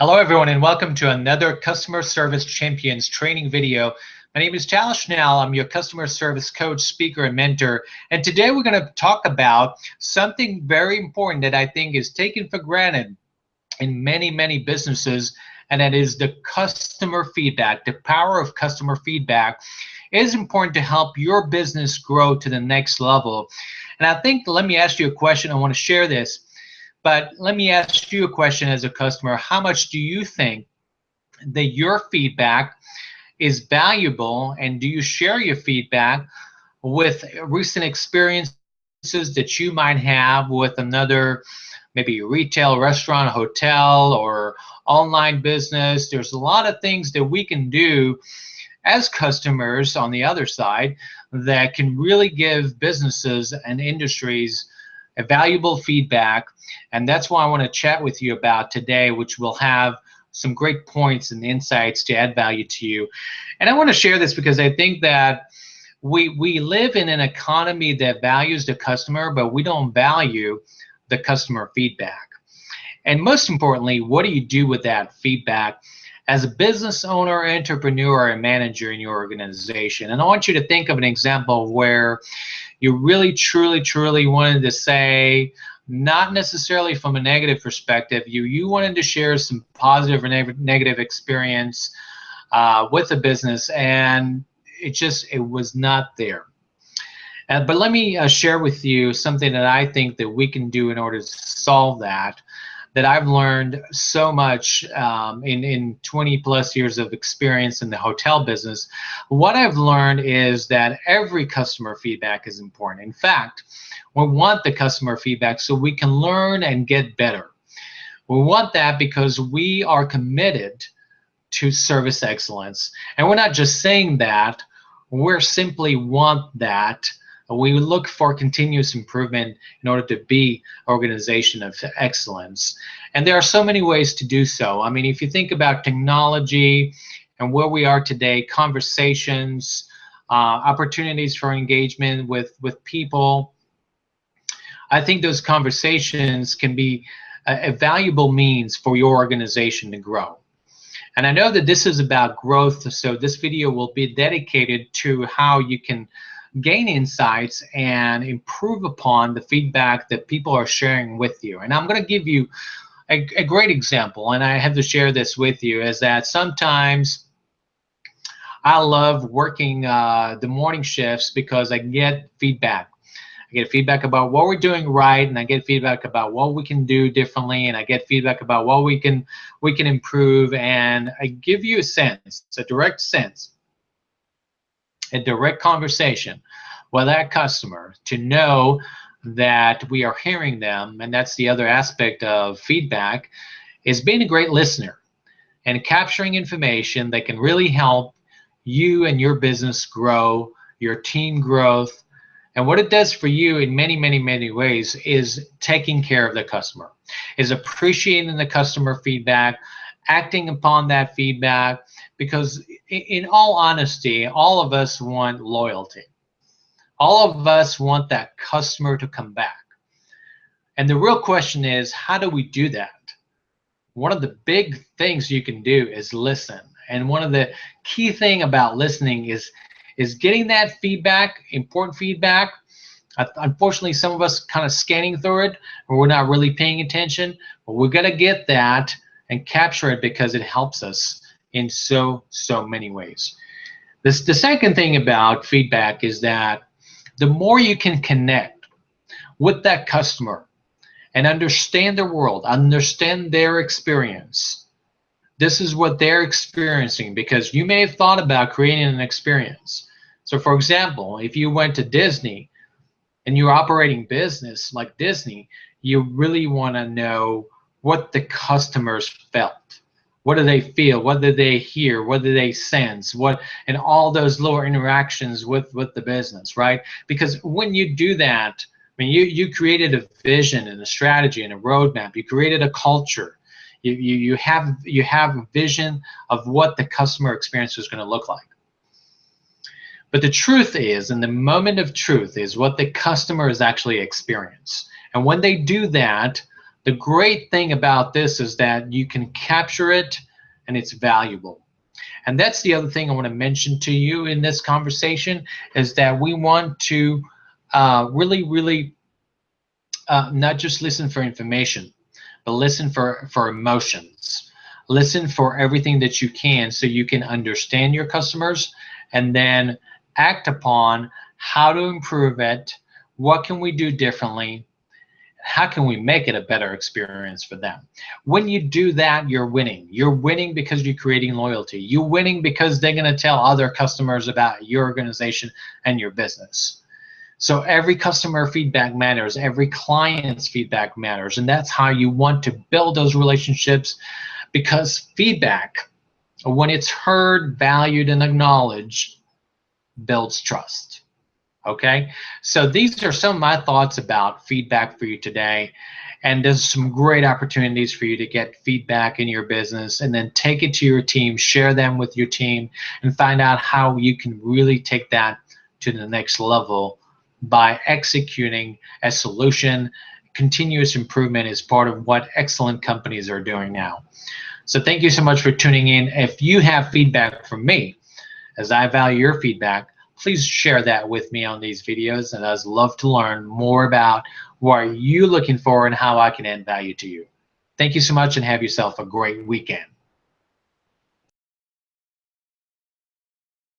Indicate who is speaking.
Speaker 1: Hello everyone and welcome to another Customer Service Champions training video. My name is Tal Schnell. I'm your customer service coach, speaker, and mentor. And today we're going to talk about something very important that I think is taken for granted in many businesses, and that is the customer feedback. The power of customer feedback is important to help your business grow to the next level. And I think, let me ask you a question. I want to share this. But let me ask you a question as a customer. How much do you think that your feedback is valuable, and do you share your feedback with recent experiences that you might have with another, maybe retail, restaurant, hotel, or online business? There's a lot of things that we can do as customers on the other side that can really give businesses and industries a valuable feedback. And that's what I want to chat with you about today, which will have some great points and insights to add value to you. And I want to share this because I think that we live in an economy that values the customer, but we don't value the customer feedback. And most importantly, what do you do with that feedback as a business owner, entrepreneur, and manager in your organization? And I want you to think of an example where you really, truly wanted to say, not necessarily from a negative perspective, you wanted to share some positive or negative experience with a business, and it was not there. But let me share with you something that I think that we can do in order to solve that I've learned so much in 20 plus years of experience in the hotel business. What I've learned is that every customer feedback is important. In fact, we want the customer feedback so we can learn and get better. We want that because we are committed to service excellence. And we're not just saying that, we simply want that. We look for continuous improvement in order to be an organization of excellence. And there are so many ways to do so. I mean, if you think about technology and where we are today, conversations, opportunities for engagement with people, I think those conversations can be a valuable means for your organization to grow. And I know that this is about growth, so this video will be dedicated to how you can gain insights and improve upon the feedback that people are sharing with you. And I'm going to give you a great example, and I have to share this with you, is that sometimes I love working the morning shifts because I get feedback. I get feedback about what we're doing right, and I get feedback about what we can do differently, and I get feedback about what we can improve, and I give you a sense, a direct sense, a direct conversation with that customer to know that we are hearing them. And that's the other aspect of feedback, is being a great listener and capturing information that can really help you and your business grow, your team growth. And what it does for you in many ways is taking care of the customer, is appreciating the customer feedback, acting upon that feedback, because in all honesty, all of us want loyalty. All of us want that customer to come back. And the real question is, how do we do that? One of the big things you can do is listen. And one of the key thing about listening is getting that feedback, important feedback. Unfortunately, some of us kind of scanning through it, or we're not really paying attention, but we're gonna get that and capture it because it helps us in so many ways. The second thing about feedback is that the more you can connect with that customer and understand their world, understand their experience, this is what they're experiencing, because you may have thought about creating an experience. So for example, if you went to Disney and you're operating business like Disney, you really want to know what the customers felt. What do they feel? What do they hear? What do they sense? And all those little interactions with the business, right? Because when you do that, I mean, you created a vision and a strategy and a roadmap. You created a culture. You have a vision of what the customer experience is going to look like. But the truth is, and the moment of truth is what the customer is actually experiencing. And when they do that, The great thing about this is that you can capture it and it's valuable. And that's the other thing I want to mention to you in this conversation is that we want to really not just listen for information, but listen for emotions. Listen for everything that you can so you can understand your customers and then act upon how to improve it, what can we do differently, how can we make it a better experience for them. When you do that, you're winning. You're winning because you're creating loyalty. You're winning because they're going to tell other customers about your organization and your business. So every customer feedback matters, every client's feedback matters, and that's how you want to build those relationships, because feedback, when it's heard, valued, and acknowledged, builds trust. Okay, so these are some of my thoughts about feedback for you today, and there's some great opportunities for you to get feedback in your business and then take it to your team, share them with your team, and find out how you can really take that to the next level by executing a solution. Continuous improvement is part of what excellent companies are doing now. So thank you so much for tuning in. If you have feedback from me, as I value your feedback, please share that with me on these videos, and I'd love to learn more about what are you looking for and how I can add value to you. Thank you so much and have yourself a great weekend.